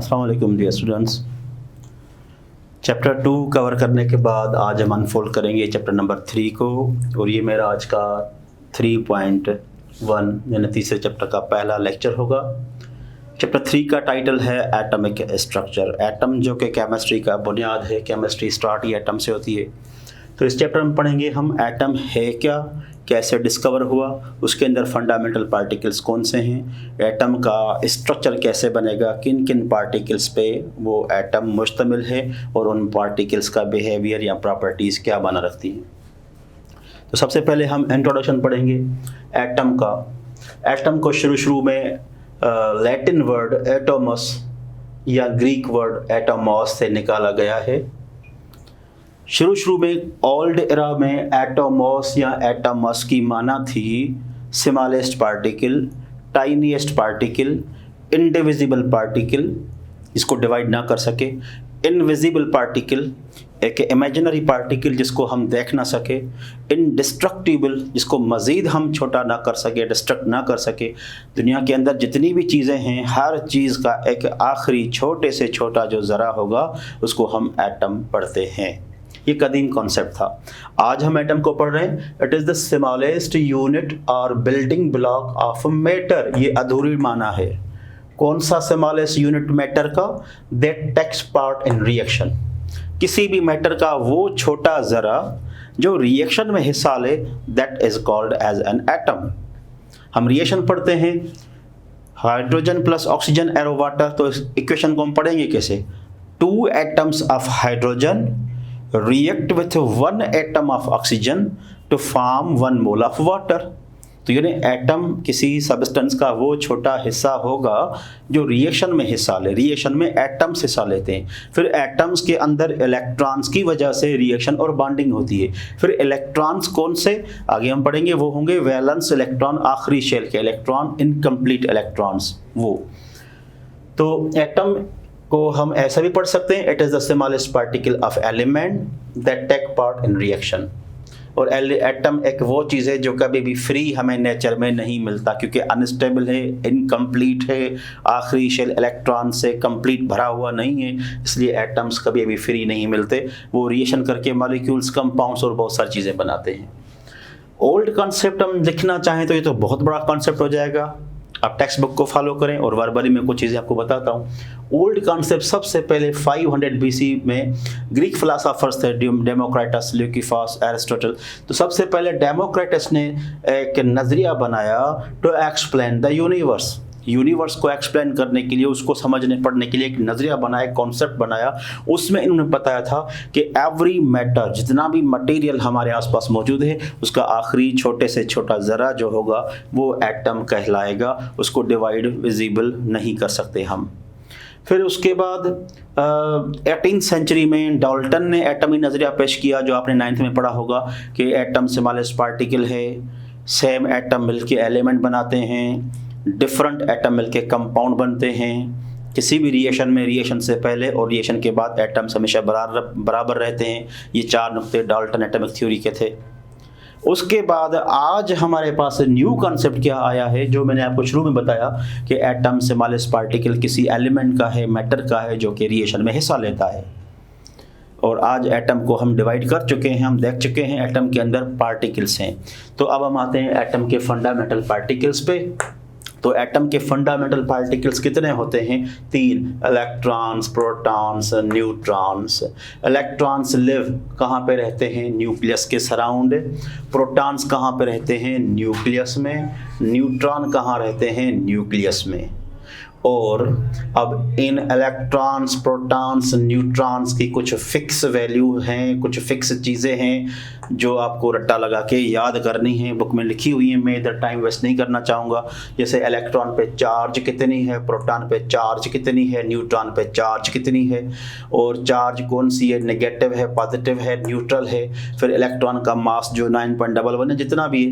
अस्सलाम वालेकुम dear students. Chapter 2 cover करने के बाद आज हम अनफोल्ड करेंगे चैप्टर नंबर 3 को, और ये मेरा आज का 3.1 यानी तीसरे चैप्टर का पहला लेक्चर होगा। चैप्टर 3 का टाइटल है एटॉमिक स्ट्रक्चर। एटम जो कि केमिस्ट्री का बुनियाद है, केमिस्ट्री स्टार्ट ही एटम से होती है। तो इस चैप्टर में पढ़ेंगे हम एटम है क्या, कैसे डिस्कवर हुआ, उसके अंदर फंडामेंटल पार्टिकल्स कौन से हैं, एटम का स्ट्रक्चर कैसे बनेगा, किन किन पार्टिकल्स पे वो एटम मुश्तमिल है और उन पार्टिकल्स का बिहेवियर या प्रॉपर्टीज़ क्या बना रखती हैं। तो सबसे पहले हम इंट्रोडक्शन पढ़ेंगे एटम का। एटम को शुरू में लैटिन वर्ड एटोमस या ग्रीक वर्ड एटोमॉस से निकाला गया है। शुरू में ओल्ड एरा में एटोमॉस या एटमस की माना थी smallest particle, tiniest particle, indivisible particle, इसको डिवाइड ना कर सके, इनविजिबल पार्टिकल, एक इमेजिनरी पार्टिकल जिसको हम देख ना सके, इनडिस्ट्रक्टिबल जिसको मज़ीद हम छोटा ना कर सके, डिस्ट्रक्ट ना कर सके। दुनिया के अंदर जितनी भी चीज़ें हैं, हर चीज़ का एक आखिरी छोटे से छोटा जो ज़रा होगा उसको हम एटम पढ़ते हैं। ये कदीम कॉन्सेप्ट था। आज हम एटम को पढ़ रहे हैं। It is the smallest unit और बिल्डिंग ब्लॉक ऑफ मैटर। ये अधूरी माना है। कौन सा स्मॉलेस्ट यूनिट मैटर का? That takes part in reaction. किसी भी मैटर का वो छोटा ज़रा जो रिएक्शन में हिस्सा ले, that is called as an atom. हम रिएक्शन पढ़ते हैं, hydrogen plus oxygen arrow water. तो इस इक्वेशन को हम पढ़ेंगे कैसे? 2 atoms of hydrogen react with 1 atom of oxygen to form 1 mole of water। तो यानी एटम किसी सब्सटेंस का वो छोटा हिस्सा होगा जो रिएक्शन में हिस्सा ले। रिएक्शन में एटम्स हिस्सा लेते हैं। फिर एटम्स के अंदर इलेक्ट्रॉन्स की वजह से रिएक्शन और बॉन्डिंग होती है। फिर इलेक्ट्रॉन्स कौन से आगे हम पढ़ेंगे, वो होंगे वैलेंस इलेक्ट्रॉन, आखिरी शेल के इलेक्ट्रॉन, इनकम्प्लीट इलेक्ट्रॉन्स वो। तो एटम को हम ऐसा भी पढ़ सकते हैं, it is the smallest particle of element that take part in reaction. और एटम एक वो चीज़ है जो कभी भी फ्री हमें नेचर में नहीं मिलता, क्योंकि अनस्टेबल है, इनकम्प्लीट है, आखिरी शेल इलेक्ट्रॉन से कंप्लीट भरा हुआ नहीं है। इसलिए एटम्स कभी भी फ्री नहीं मिलते। वो रिएक्शन करके मॉलिक्यूल्स, कंपाउंड्स और बहुत सारी चीज़ें बनाते हैं। ओल्ड कॉन्सेप्ट हम लिखना चाहें तो ये तो बहुत बड़ा कॉन्सेप्ट हो जाएगा। आप टेक्स्ट बुक को फॉलो करें और वर्बली में कुछ चीज़ें आपको बताता हूँ। ओल्ड कॉन्सेप्ट सबसे पहले 500 BC में ग्रीक फिलासफर्स थे, डेमोक्रेटस, ल्यूकिफास, एरिस्टोटल। तो सबसे पहले डेमोक्रेटस ने एक नज़रिया बनाया to explain the universe. Universe को एक्सप्लेन करने के लिए, उसको समझने पढ़ने के लिए एक नज़रिया बनाया, कॉन्सेप्ट बनाया। उसमें इन्होंने बताया था कि एवरी मैटर, जितना भी मटेरियल हमारे आसपास मौजूद है, उसका आखिरी छोटे से छोटा ज़रा जो होगा वो एटम कहलाएगा। उसको डिवाइड विजिबल नहीं कर सकते हम। फिर उसके बाद 18वीं सेंचुरी में डाल्टन ने एटमी नज़रिया पेश किया, जो आपने 9th में पढ़ा होगा कि एटम स्मॉलेस्ट पार्टिकल है, सेम एटम मिलके एलिमेंट बनाते हैं, डिफरेंट एटम मिलके कंपाउंड बनते हैं। किसी भी रिएक्शन में, रिएक्शन से पहले और रिएक्शन के बाद एटम्स हमेशा बराबर रहते हैं। ये 4 नुक्ते डाल्टन एटमिक थ्योरी के थे। उसके बाद आज हमारे पास न्यू कॉन्सेप्ट क्या आया है, जो मैंने आपको शुरू में बताया कि एटम स्मॉलेस्ट पार्टिकल किसी एलिमेंट का है, मैटर का है, जो कि रिएक्शन में हिस्सा लेता है। और आज एटम को हम डिवाइड कर चुके हैं, हम देख चुके हैं एटम के अंदर पार्टिकल्स हैं। तो अब हम आते हैं एटम के फंडामेंटल पार्टिकल्स पे। तो एटम के फंडामेंटल पार्टिकल्स कितने होते हैं? 3, electrons, protons, neutrons. Electrons live कहाँ पे रहते हैं? न्यूक्लियस के सराउंड। प्रोटॉन्स कहाँ पे रहते हैं? न्यूक्लियस में। न्यूट्रॉन कहाँ रहते हैं? न्यूक्लियस में। और अब इन इलेक्ट्रॉन्स, प्रोटॉन्स, न्यूट्रॉन्स की कुछ फिक्स वैल्यू हैं, कुछ फिक्स चीज़ें हैं जो आपको रट्टा लगा के याद करनी है। बुक में लिखी हुई है, मैं इधर टाइम वेस्ट नहीं करना चाहूँगा। जैसे इलेक्ट्रॉन पे चार्ज कितनी है, प्रोटॉन पे चार्ज कितनी है, न्यूट्रॉन पे चार्ज कितनी है, और चार्ज कौन सी है, नेगेटिव है, पॉजिटिव है, न्यूट्रल है। फिर इलेक्ट्रॉन का मास जो 9.11 है, जितना भी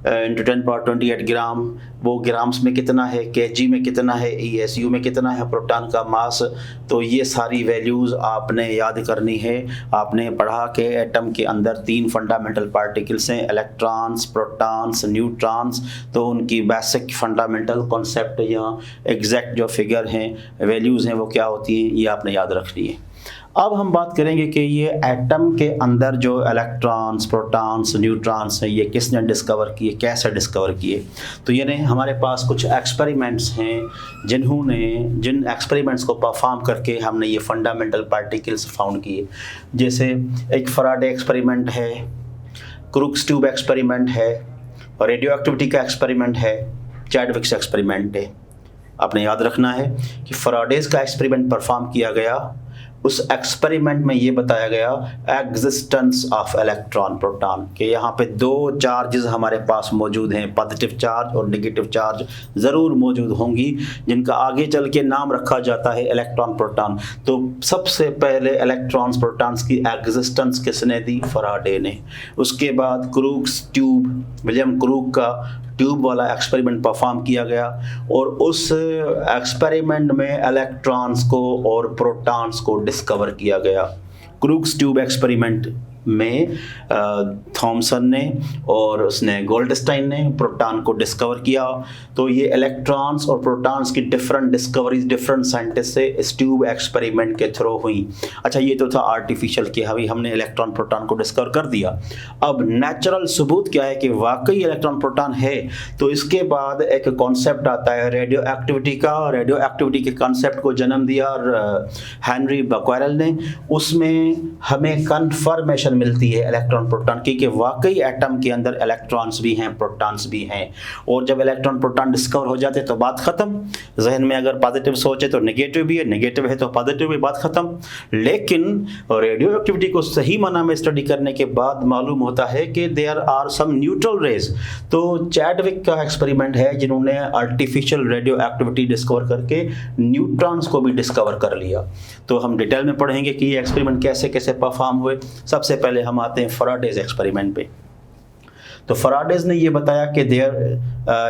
10 पावर 28 ग्राम, वो ग्राम्स में कितना है, केजी में कितना है, SU में कितना है प्रोटॉन का मास। तो ये सारी वैल्यूज़ आपने याद करनी है। आपने पढ़ा कि एटम के अंदर 3 फंडामेंटल पार्टिकल्स हैं, इलेक्ट्रॉन्स, प्रोटॉन्स, न्यूट्रॉन्स। तो उनकी बेसिक फंडामेंटल कॉन्सेप्ट या एग्जैक्ट जो फिगर हैं, वैल्यूज़ हैं, वो क्या होती हैं, ये आपने याद रखनी है। अब हम बात करेंगे कि ये एटम के अंदर जो इलेक्ट्रॉन्स, प्रोटॉन्स, न्यूट्रॉन्स हैं, ये किसने डिस्कवर किए, कैसे डिस्कवर किए। तो ये हमारे पास कुछ एक्सपेरिमेंट्स हैं जिन एक्सपेरिमेंट्स को परफॉर्म करके हमने ये फंडामेंटल पार्टिकल्स फाउंड किए। जैसे एक फैराडे एक्सपेरिमेंट है, क्रूक्स ट्यूब एक्सपेरिमेंट है, रेडियो एक्टिविटी का एक्सपेरिमेंट है, चैडविक्स एक्सपेरिमेंट है। आपने याद रखना है कि फैराडेज का एक्सपेरिमेंट परफॉर्म किया गया, उस एक्सपेरिमेंट में ये बताया गया एग्जिस्टेंस ऑफ इलेक्ट्रॉन प्रोटॉन, कि यहाँ पे 2 चार्जेस हमारे पास मौजूद हैं, पॉजिटिव चार्ज और नेगेटिव चार्ज ज़रूर मौजूद होंगी, जिनका आगे चल के नाम रखा जाता है इलेक्ट्रॉन प्रोटॉन। तो सबसे पहले इलेक्ट्रॉन्स प्रोटॉन्स की एग्जिस्टेंस किसने दी, फैराडे ने। उसके बाद क्रूक्स ट्यूब, विलियम क्रूक का ट्यूब वाला एक्सपेरिमेंट परफॉर्म किया गया, और उस एक्सपेरिमेंट में इलेक्ट्रॉन्स को और प्रोटॉन्स को डिस्कवर किया गया। क्रूक्स ट्यूब एक्सपेरिमेंट में थॉमसन ने और उसने गोल्डस्टाइन ने प्रोटॉन को डिस्कवर किया। तो ये इलेक्ट्रॉन्स और प्रोटॉन्स की डिफरेंट डिस्कवरीज डिफरेंट साइंटिस्ट से इस ट्यूब एक्सपेरिमेंट के थ्रू हुई। अच्छा, ये तो था आर्टिफिशियल कि हमने इलेक्ट्रॉन प्रोटॉन को डिस्कवर कर दिया। अब नेचुरल सबूत क्या है कि वाकई इलेक्ट्रॉन प्रोटॉन है। तो इसके बाद एक कॉन्सेप्ट आता है रेडियो एक्टिविटी का। रेडियो एक्टिविटी के कॉन्सेप्ट को जन्म दिया हेनरी बक्वेरेल ने। उसमें हमें कन्फर्मेशन मिलती है इलेक्ट्रॉन प्रोटॉन की कि वाकई एटम के अंदर इलेक्ट्रॉन्स भी हैं, प्रोटॉन्स भी हैं। और जब इलेक्ट्रॉन प्रोटॉन डिस्कवर हो जाते तो बात खत्म। जहन में अगर पॉजिटिव सोचे तो नेगेटिव भी है, नेगेटिव है तो पॉजिटिव भी, बात खत्म। लेकिन रेडियो एक्टिविटी को सही माना में स्टडी करने के बाद मालूम होता है कि there are some neutral rays. तो चैडविक का एक्सपेरिमेंट है जिन्होंने आर्टिफिशियल रेडियो एक्टिविटी डिस्कवर करके न्यूट्रॉन्स को भी डिस्कवर कर लिया। तो हम डिटेल में पढ़ेंगे कि ये एक्सपेरिमेंट कैसे कैसे परफॉर्म हुए। सबसे पहले हम आते हैं फैराडेज एक्सपेरिमेंट पे। तो फैराडेज ने ये बताया कि there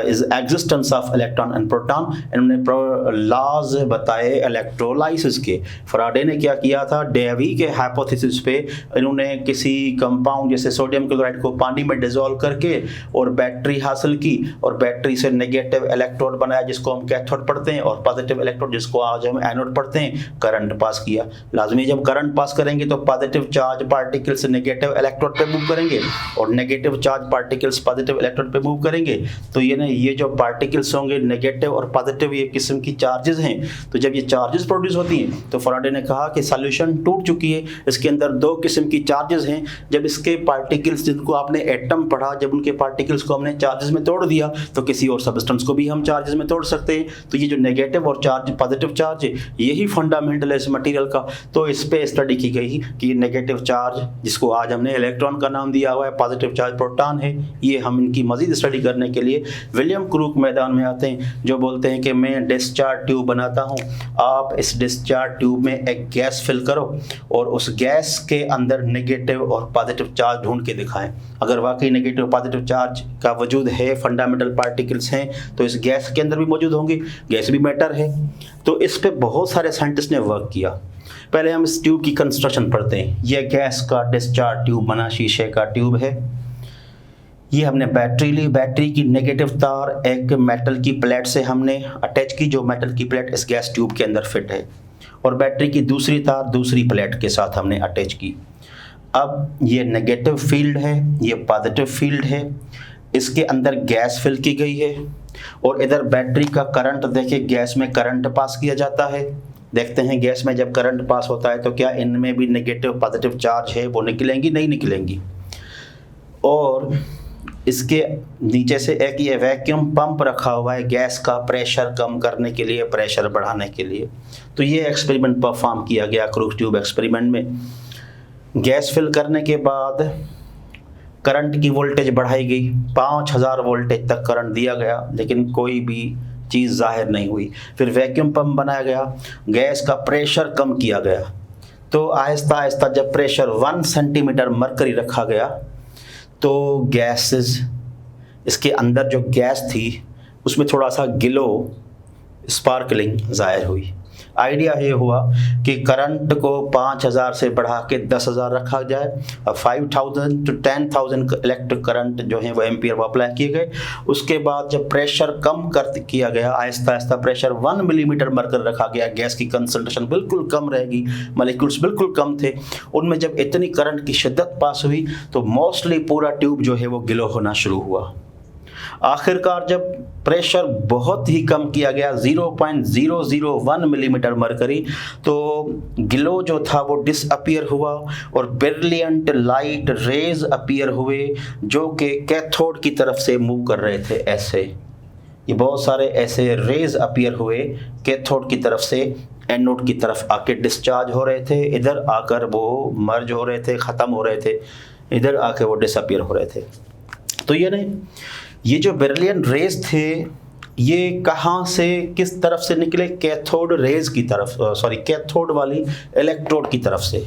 is existence of electron and proton. इन्होंने लॉज बताए इलेक्ट्रोलाइसिस के। फैराडे ने क्या किया था, डेवी के हाइपोथेसिस पे इन्होंने किसी कंपाउंड जैसे सोडियम क्लोराइड को पानी में डिसॉल्व करके और बैटरी हासिल की, और बैटरी से नेगेटिव इलेक्ट्रोड बनाया जिसको हम कैथोड पढ़ते हैं, और पॉजिटिव इलेक्ट्रोड जिसको आज हम एनोड पढ़ते हैं। करंट पास किया। लाजमी जब करंट पास करेंगे तो positive charge particles negative electrode पे मूव करेंगे, और negative charge particles positive electrode पे मूव करेंगे। तो ये जो पार्टिकल्स होंगे नेगेटिव और पॉजिटिव, ये किस्म की चार्जेस हैं। तो जब ये चार्जेस प्रोड्यूस होती हैं तो फैराडे ने कहा कि सॉल्यूशन टूट चुकी है, इसके अंदर 2 किस्म की चार्जेस हैं। जब इसके पार्टिकल्स, जिनको आपने एटम पढ़ा, जब उनके पार्टिकल्स को हमने चार्जेस में तोड़ दिया तो किसी और सब्सटेंस को भी हम चार्जेस में तोड़ सकते हैं। तो ये जो नेगेटिव और चार्ज पॉजिटिव चार्ज है, यही फंडामेंटल है इस मटेरियल का। तो इस पे स्टडी की गई कि नेगेटिव चार्ज, जिसको आज हमने इलेक्ट्रॉन का नाम दिया हुआ है, पॉजिटिव चार्ज प्रोटॉन है। ये हम इनकी मजीद स्टडी करने के लिए विलियम क्रूक मैदान में आते हैं, जो बोलते हैं कि मैं डिस्चार्ज ट्यूब बनाता हूं, आप इस डिस्चार्ज ट्यूब में एक गैस फिल करो और उस गैस के अंदर नेगेटिव और पॉजिटिव चार्ज ढूंढ के दिखाएं। अगर वाकई नेगेटिव पॉजिटिव चार्ज का वजूद है, फंडामेंटल पार्टिकल्स हैं, तो इस गैस के अंदर भी मौजूद होंगे। गैस भी मैटर है। तो इस पे बहुत सारे साइंटिस्ट ने वर्क किया। पहले हम इस ट्यूब की कंस्ट्रक्शन पढ़ते हैं। यह गैस का डिस्चार्ज ट्यूब बना शीशे का ट्यूब है। ये हमने बैटरी ली, बैटरी की नेगेटिव तार एक मेटल की प्लेट से हमने अटैच की, जो मेटल की प्लेट इस गैस ट्यूब के अंदर फिट है, और बैटरी की दूसरी तार दूसरी प्लेट के साथ हमने अटैच की। अब ये नेगेटिव फील्ड है, ये पॉजिटिव फील्ड है, इसके अंदर गैस फिल की गई है, और इधर बैटरी का करंट देखिए, गैस में करंट पास किया जाता है। देखते हैं गैस में जब करंट पास होता है तो क्या इनमें भी नेगेटिव पॉजिटिव चार्ज है, वो निकलेंगी, नहीं निकलेंगी। और इसके नीचे से एक ये वैक्यूम पंप रखा हुआ है गैस का प्रेशर कम करने के लिए, प्रेशर बढ़ाने के लिए। तो ये एक्सपेरिमेंट परफॉर्म किया गया क्रूक ट्यूब एक्सपेरिमेंट में। गैस फिल करने के बाद करंट की वोल्टेज बढ़ाई गई, 5000 वोल्टेज तक करंट दिया गया, लेकिन कोई भी चीज़ जाहिर नहीं हुई। फिर वैक्यूम पंप बनाया गया, गैस का प्रेशर कम किया गया। तो आहिस्ता आहिस्ता जब प्रेशर 1 सेंटीमीटर मरकरी रखा गया तो गैसेस, इसके अंदर जो गैस थी उसमें थोड़ा सा ग्लो स्पार्कलिंग ज़ाहिर हुई। आइडिया ये हुआ कि करंट को 5000 से बढ़ा के 10,000 रखा जाए और 5000 to 10,000 इलेक्ट्रिक करंट जो है वो एम्पियर वो अप्लाई किए गए। उसके बाद जब प्रेशर कम कर किया गया, आहिस्ता आहिस्ता प्रेशर 1 मिलीमीटर मरकर रखा गया, गैस की कंसंट्रेशन बिल्कुल कम रहेगी, मॉलिक्यूल्स बिल्कुल कम थे, उनमें जब इतनी करंट की शिद्दत पास हुई तो मोस्टली पूरा ट्यूब जो है वो गिलो होना शुरू हुआ। आखिरकार जब प्रेशर बहुत ही कम किया गया 0.001 मिलीमीटर मरकरी, तो गिलो जो था वो डिसअपियर हुआ और ब्रिलियंट लाइट रेज अपीयर हुए जो कि कैथोड की तरफ से मूव कर रहे थे। ऐसे ये बहुत सारे ऐसे रेज अपीयर हुए कैथोड की तरफ से एनोड की तरफ आके डिस्चार्ज हो रहे थे, इधर आकर वो मर्ज हो रहे थे, ख़त्म हो रहे थे, इधर आके वो डिसअपियर हो रहे थे। तो ये जो ब्रिलियंट रेज थे ये कहाँ से किस तरफ से निकले? कैथोड रेज की तरफ, कैथोड वाली इलेक्ट्रोड की तरफ से।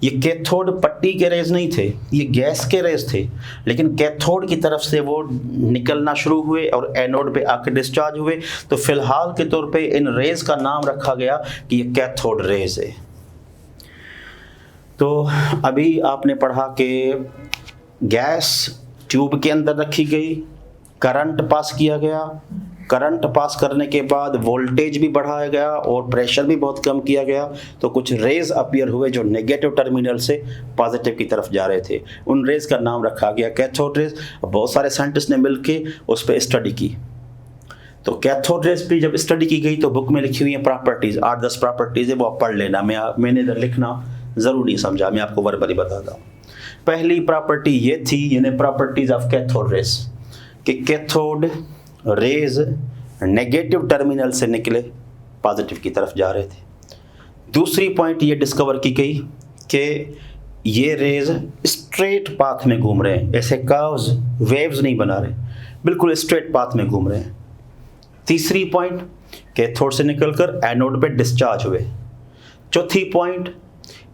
ये कैथोड पट्टी के रेज नहीं थे, ये गैस के रेज थे, लेकिन कैथोड की तरफ से वो निकलना शुरू हुए और एनोड पे आके डिस्चार्ज हुए। तो फिलहाल के तौर पे इन रेज का नाम रखा गया कि ये कैथोड रेज है। तो अभी आपने पढ़ा कि गैस ट्यूब के अंदर रखी गई, करंट पास किया गया, करंट पास करने के बाद वोल्टेज भी बढ़ाया गया और प्रेशर भी बहुत कम किया गया, तो कुछ रेज अपीयर हुए जो नेगेटिव टर्मिनल से पॉजिटिव की तरफ जा रहे थे। उन रेज का नाम रखा गया कैथोड रेज। बहुत सारे साइंटिस्ट ने मिलके उस पर स्टडी की। तो कैथोड रेज पे जब स्टडी की गई तो बुक में लिखी हुई है प्रॉपर्टीज़, 8-10 प्रॉपर्टीज़ है, वो आप पढ़ लेना। मैंने इधर लिखना ज़रूर नहीं समझा, मैं आपको वर्बली बताता हूँ। पहली प्रॉपर्टी ये थी, यानी प्रॉपर्टीज़ ऑफ कैथोड रेज, कि कैथोड रेज नेगेटिव टर्मिनल से निकले पॉजिटिव की तरफ जा रहे थे। दूसरी पॉइंट ये डिस्कवर की गई कि ये रेज स्ट्रेट पाथ में घूम रहे हैं, ऐसे कर्व्स वेव्स नहीं बना रहे, बिल्कुल स्ट्रेट पाथ में घूम रहे हैं। तीसरी पॉइंट, कैथोड से निकलकर एनोड पे डिस्चार्ज हुए। चौथी पॉइंट,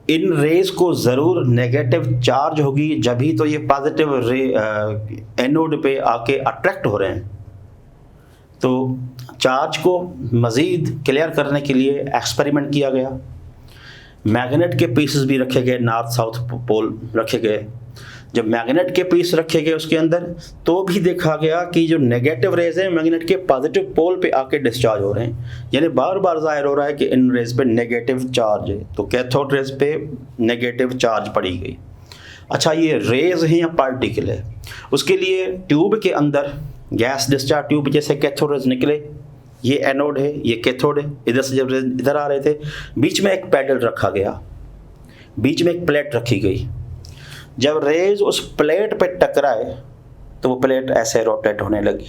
इन रेज को ज़रूर नेगेटिव चार्ज होगी, जब ही तो ये पॉजिटिव एनोड पे आके अट्रैक्ट हो रहे हैं। तो चार्ज को मज़ीद क्लियर करने के लिए एक्सपेरिमेंट किया गया। मैग्नेट के पीसेस भी रखे गए, नॉर्थ साउथ पोल रखे गए। जब मैग्नेट के पीस रखे गए उसके अंदर, तो भी देखा गया कि जो नेगेटिव रेज हैं मैग्नेट के पॉजिटिव पोल पे आके डिस्चार्ज हो रहे हैं, यानी बार बार जाहिर हो रहा है कि इन रेज पे नेगेटिव चार्ज है। तो कैथोड रेज पे नेगेटिव चार्ज पड़ी गई। अच्छा, ये रेज है या पार्टिकल है? उसके लिए ट्यूब के अंदर गैस डिस्चार्ज ट्यूब जैसे कैथोड रेज निकले, ये एनोड है, ये कैथोड है। इधर से जब रेज इधर आ रहे थे, बीच में एक पैडल रखा गया, बीच में एक प्लेट रखी गई। जब रेज उस प्लेट पे टकराए तो वो प्लेट ऐसे रोटेट होने लगी।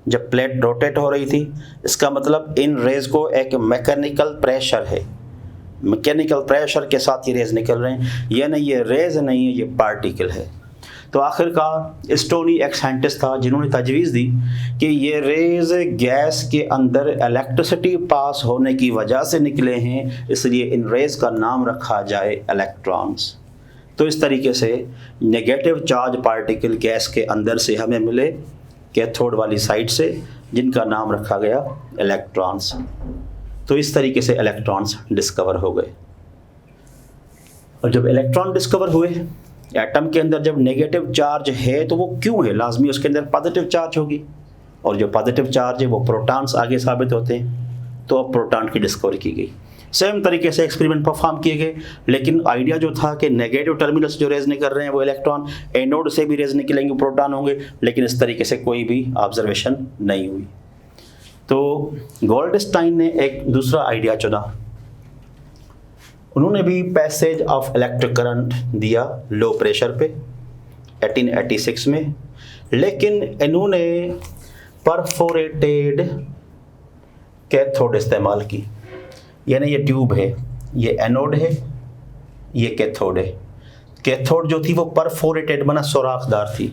जब प्लेट रोटेट हो रही थी, इसका मतलब इन रेज को एक मैकेनिकल प्रेशर है, मैकेनिकल प्रेशर के साथ ये रेज निकल रहे हैं। ये नहीं, ये रेज नहीं है, ये पार्टिकल है। तो आखिरकार स्टोनी एक साइंटिस्ट था जिन्होंने तजवीज़ दी कि ये रेज गैस के अंदर इलेक्ट्रिसिटी पास होने की वजह से निकले हैं, इसलिए इन रेज का नाम रखा जाए इलेक्ट्रॉन्स। तो इस तरीके से नेगेटिव चार्ज पार्टिकल गैस के अंदर से हमें मिले कैथोड वाली साइड से, जिनका नाम रखा गया इलेक्ट्रॉन्स। तो इस तरीके से इलेक्ट्रॉन्स डिस्कवर हो गए। और जब इलेक्ट्रॉन डिस्कवर हुए, एटम के अंदर जब नेगेटिव चार्ज है तो वो क्यों है? लाजमी उसके अंदर पॉजिटिव चार्ज होगी, और जो पॉजिटिव चार्ज है वो प्रोटॉन्स आगे साबित होते हैं। तो अब प्रोटॉन की डिस्कवरी की गई। सेम तरीके से एक्सपेरिमेंट परफॉर्म किए गए, लेकिन आइडिया जो था कि नेगेटिव टर्मिनल से जो रेज निकल रहे हैं वो इलेक्ट्रॉन, एनोड से भी रेज निकलेंगे प्रोटॉन होंगे, लेकिन इस तरीके से कोई भी ऑब्जर्वेशन नहीं हुई। तो गोल्डस्टाइन ने एक दूसरा आइडिया चुना। उन्होंने भी पैसेज ऑफ इलेक्ट्रिक करंट दिया लो प्रेशर पे 1886 में, लेकिन इन्होंने परफोरेटेड कैथोड इस्तेमाल की। यानी ये ट्यूब है, ये एनोड है, ये कैथोड है। कैथोड जो थी वो परफोरेटेड बना सुराखदार थी।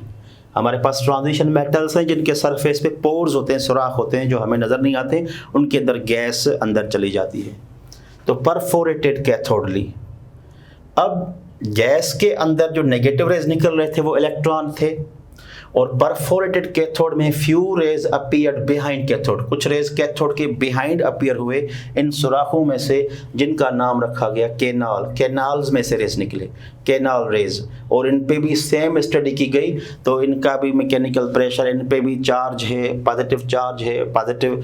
हमारे पास ट्रांजिशन मेटल्स हैं जिनके सरफेस पे पोर्स होते हैं, सुराख होते हैं जो हमें नज़र नहीं आते, उनके अंदर गैस अंदर चली जाती है। तो परफोरेटेड कैथोड ली। अब गैस के अंदर जो नेगेटिव रेज निकल रहे थे वो इलेक्ट्रॉन थे, और परफोरेटेड कैथोड में few rays appeared behind cathode, कुछ रेज कैथोड के बिहाइंड अपीयर हुए इन सुराखों में से, जिनका नाम रखा गया केनाल, केनाल्स में से रेज निकले, केनाल रेज। और इन पे भी सेम स्टडी की गई, तो इनका भी मैकेनिकल प्रेशर, इन पे भी चार्ज है, पॉजिटिव चार्ज है, पॉजिटिव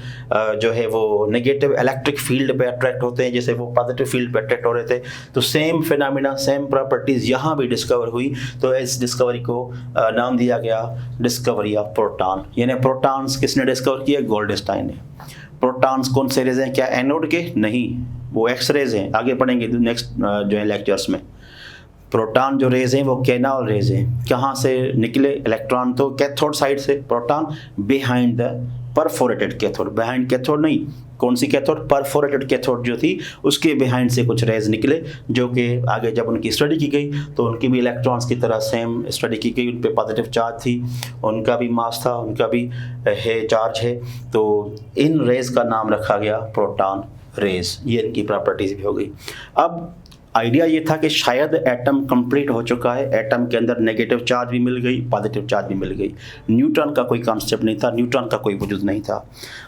जो है वो नेगेटिव इलेक्ट्रिक फील्ड पे अट्रैक्ट होते हैं जैसे वो पॉजिटिव फील्ड पे अट्रैक्ट हो रहे थे। तो सेम फिनोमिना, सेम प्रॉपर्टीज यहाँ भी डिस्कवर हुई। तो इस डिस्कवरी को नाम दिया गया डिस्कवरी ऑफ प्रोटॉन। यानी प्रोटॉन्स किसने डिस्कवर किया? गोल्डस्टाइन ने। प्रोटॉन्स कौन से रेज हैं? क्या एनोड के? नहीं, वो एक्स रेज हैं, आगे पढ़ेंगे नेक्स्ट जो है लेक्चर्स में। प्रोटॉन जो रेज हैं वो केनाल रेज हैं। कहाँ से निकले इलेक्ट्रॉन? तो कैथोड साइड से, proton behind the perforated cathode, behind cathode नहीं, कौन सी कैथोड? परफोरेटेड कैथोड जो थी उसके बिहाइंड से कुछ रेज निकले, जो कि आगे जब उनकी स्टडी की गई तो उनकी भी इलेक्ट्रॉन्स की तरह सेम स्टडी की गई, उन पे पॉजिटिव चार्ज थी, उनका भी मास था, उनका भी है चार्ज है। तो इन रेज का नाम रखा गया प्रोटॉन रेज। ये इनकी प्रॉपर्टीज भी हो गई। अब आइडिया ये था कि शायद एटम कंप्लीट हो चुका है, एटम के अंदर नेगेटिव चार्ज भी मिल गई, पॉजिटिव चार्ज भी मिल गई, न्यूट्रॉन का कोई कॉन्सेप्ट नहीं था, न्यूट्रॉन का कोई वजूद नहीं था।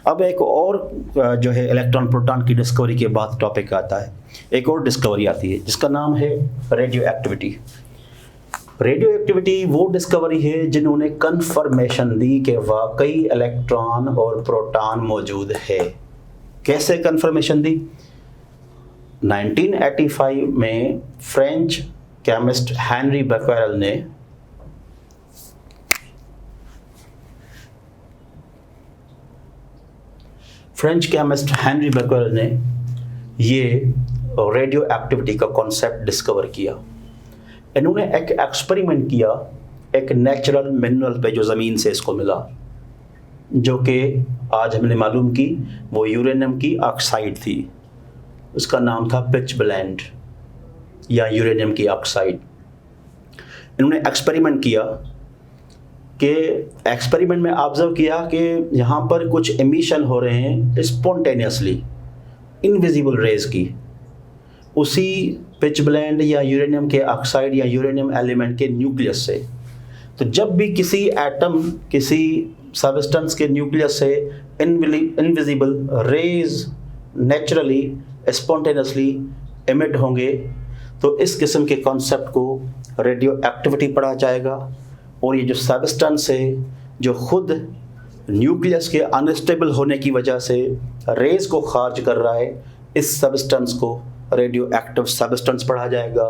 अब एक और जो है इलेक्ट्रॉन प्रोटॉन की डिस्कवरी के बाद टॉपिक आता है, एक और डिस्कवरी आती है जिसका नाम है रेडियो एक्टिविटी। रेडियो एक्टिविटी वो डिस्कवरी है जिन्होंने कंफर्मेशन दी कि वाकई इलेक्ट्रॉन और प्रोटॉन मौजूद है। कैसे कंफर्मेशन दी? 1985 में फ्रेंच केमिस्ट हेनरी बैक्वेरेल ने ये रेडियो एक्टिविटी का कॉन्सेप्ट डिस्कवर किया। इन्होंने एक एक्सपेरिमेंट किया एक नेचुरल मिनरल पे जो ज़मीन से इसको मिला, जो कि आज हमने मालूम की वो यूरेनियम की ऑक्साइड थी। उसका नाम था पिच ब्लेंड या यूरेनियम की ऑक्साइड। इन्होंने एक्सपेरिमेंट किया कि एक्सपेरिमेंट में ऑब्जर्व किया कि यहाँ पर कुछ एमिशन हो रहे हैं स्पॉन्टेनियसली, इनविजिबल रेज की, उसी पिच ब्लेंड या यूरेनियम के ऑक्साइड या यूरेनियम एलिमेंट के न्यूक्लियस से। तो जब भी किसी एटम, किसी सबस्टेंस के न्यूक्लियस से invisible rays naturally spontaneously emit होंगे, तो इस किस्म के कॉन्सेप्ट को रेडियो एक्टिविटी पढ़ा जाएगा। और ये जो सबस्टेंस है जो खुद न्यूक्लियस के अनस्टेबल होने की वजह से रेज को खारिज कर रहा है, इस सबस्टेंस को रेडियो एक्टिव सबस्टेंस पढ़ा जाएगा।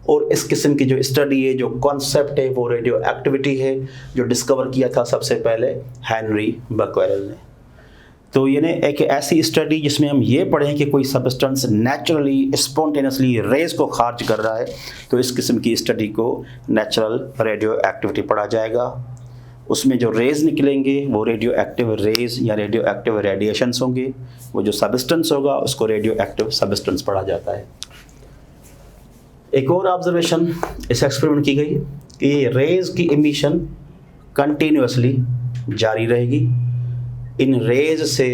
और इस किस्म की जो स्टडी है, जो कॉन्सेप्ट है, वो रेडियो एक्टिविटी है, जो डिस्कवर किया था सबसे पहले हेनरी बैक्वेरेल ने। तो यानी एक ऐसी स्टडी जिसमें हम ये पढ़ें कि कोई सबस्टेंस नेचुरली स्पॉन्टेनियसली रेज को खारिज कर रहा है, तो इस किस्म की स्टडी को नेचुरल रेडियो एक्टिविटी पढ़ा जाएगा। उसमें जो रेज निकलेंगे वो रेडियो एक्टिव रेज या रेडियो एक्टिव रेडिएशंस होंगे। वो जो सबस्टेंस होगा उसको रेडियो एक्टिव सबस्टेंस पढ़ा जाता है। एक और ऑब्जर्वेशन इस एक्सपेरिमेंट की गई कि रेज की इमिशन कंटिन्यूसली जारी रहेगी। इन रेज से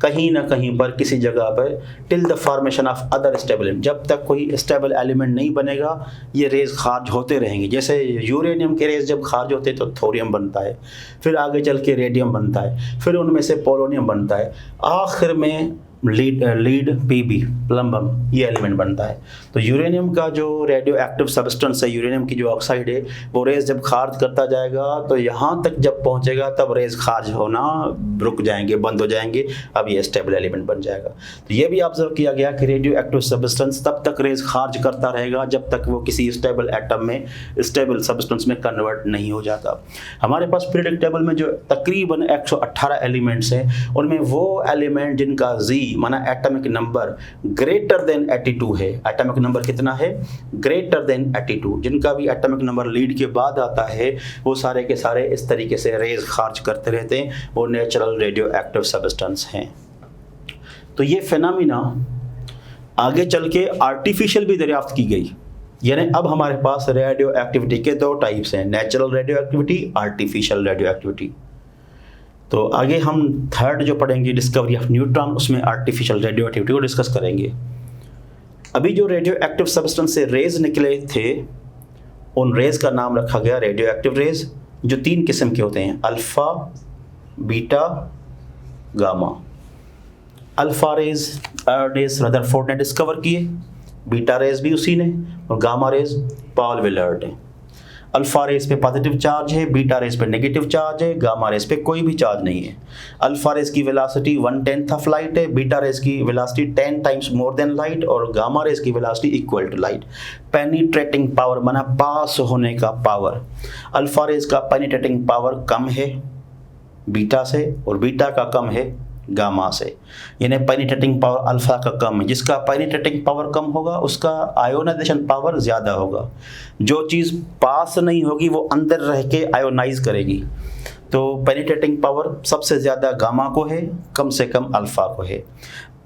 कहीं ना कहीं पर किसी जगह पर till the formation of other stable element, जब तक कोई स्टेबल एलिमेंट नहीं बनेगा ये रेज खारिज होते रहेंगे। जैसे यूरेनियम के रेज जब खारिज होते हैं तो थोरियम बनता है, फिर आगे चल के रेडियम बनता है, फिर उनमें से पोलोनियम बनता है, आखिर में लीड पीबी प्लम्बम ये एलिमेंट बनता है। तो यूरेनियम का जो रेडियो एक्टिव सबस्टेंस है, यूरेनियम की जो ऑक्साइड है, वो रेज जब खारिज करता जाएगा तो यहाँ तक जब पहुँचेगा तब रेज खारिज होना रुक जाएंगे, बंद हो जाएंगे, अब ये स्टेबल एलिमेंट बन जाएगा। तो ये भी ऑब्जर्व किया गया कि रेडियो एक्टिव सबस्टेंस तब तक रेज खारिज करता रहेगा जब तक वो किसी स्टेबल एटम में, स्टेबल सबस्टेंस में कन्वर्ट नहीं हो जाता। हमारे पास पीरियोडिक टेबल में जो तकरीबन 118 एलिमेंट्स हैं, उनमें वो एलिमेंट जिनका जी माना एटॉमिक नंबर ग्रेटर देन 82 है। एटॉमिक नंबर कितना है? Greater than 82। जिनका भी एटॉमिक नंबर लीड के बाद आता है वो सारे के सारे इस तरीके से रेज खारिज करते रहते हैं, वो नेचुरल रेडियो एक्टिव सबस्टेंस हैं। तो ये फिनोमिना आगे चल के आर्टिफिशियल भी दरियाफ्त की गई। यानी अब हमारे पास रेडियो एक्टिविटी के दो टाइप्स हैं, natural radio activity, artificial radio activity. तो आगे हम थर्ड जो पढ़ेंगे डिस्कवरी ऑफ न्यूट्रॉन, उसमें आर्टिफिशियल रेडियो एक्टिविटी को डिस्कस करेंगे। अभी जो रेडियो एक्टिव सबस्टेंस से रेज निकले थे, उन रेज का नाम रखा गया रेडियो एक्टिव रेज, जो 3 किस्म के होते हैं, alpha, beta, gamma. Alpha rays Ernest Rutherford ने डिस्कवर किए, बीटा रेज भी उसी ने, और गामा रेज पॉल विलर्ड ने। अल्फ़ा रेस पे पॉजिटिव चार्ज है, बीटा रेस पे नेगेटिव चार्ज है, गामा रेस पे कोई भी चार्ज नहीं है। अल्फ़ा रेस की वेलोसिटी 1/10 ऑफ लाइट है, बीटा रेस की velocity 10 times more than light, और गामा रेस की velocity equal to light. Penetrating power माना पास होने का पावर, अल्फ़ा रेस का पेनिट्रेटिंग पावर कम है बीटा से, और बीटा का कम है गामा से। यानी पेनिट्रेटिंग पावर अल्फ़ा का कम है, जिसका पेनिट्रेटिंग पावर कम होगा उसका आयोनाइजेशन पावर ज़्यादा होगा। जो चीज़ पास नहीं होगी वो अंदर रह के आयोनाइज करेगी। तो पेनिट्रेटिंग पावर सबसे ज़्यादा गामा को है, कम से कम अल्फ़ा को है।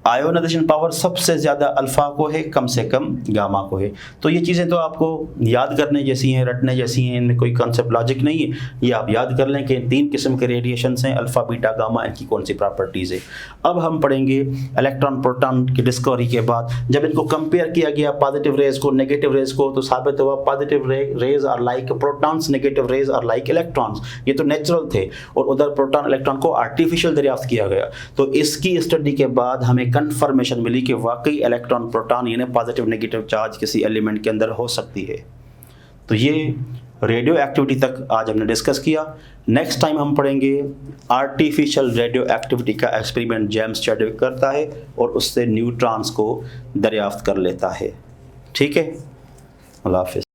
आयोनाइजेशन पावर सबसे ज़्यादा अल्फ़ा को है, कम से कम गामा को है। तो ये चीज़ें तो आपको याद करने जैसी हैं, रटने जैसी हैं, इनमें कोई कॉन्सेप्ट लॉजिक नहीं है। ये आप याद कर लें कि 3 किस्म के रेडिएशंस हैं, अल्फ़ा, बीटा, गामा, इनकी कौन सी प्रॉपर्टीज़ है। अब हम पढ़ेंगे इलेक्ट्रॉन प्रोटॉन की डिस्कवरी के बाद जब इनको कंपेयर किया गया पॉजिटिव रेज को नेगेटिव रेज को, तो साबित हुआ positive rays are like protons, negative rays are like electrons. ये तो नेचुरल थे, और उधर प्रोटॉन इलेक्ट्रॉन को आर्टिफिशियल दरियाफ्त किया गया। तो इसकी स्टडी के बाद हमें कंफर्मेशन मिली कि वाकई इलेक्ट्रॉन प्रोटॉन यानी पॉजिटिव नेगेटिव चार्ज किसी एलिमेंट के अंदर हो सकती है। तो ये रेडियो एक्टिविटी तक आज हमने डिस्कस किया। नेक्स्ट टाइम हम पढ़ेंगे आर्टिफिशियल रेडियो एक्टिविटी का एक्सपेरिमेंट जेम्स चैडविक करता है और उससे न्यूट्रॉन्स को दरियाफ्त कर लेता है। ठीक है, अल्लाह हाफिज़।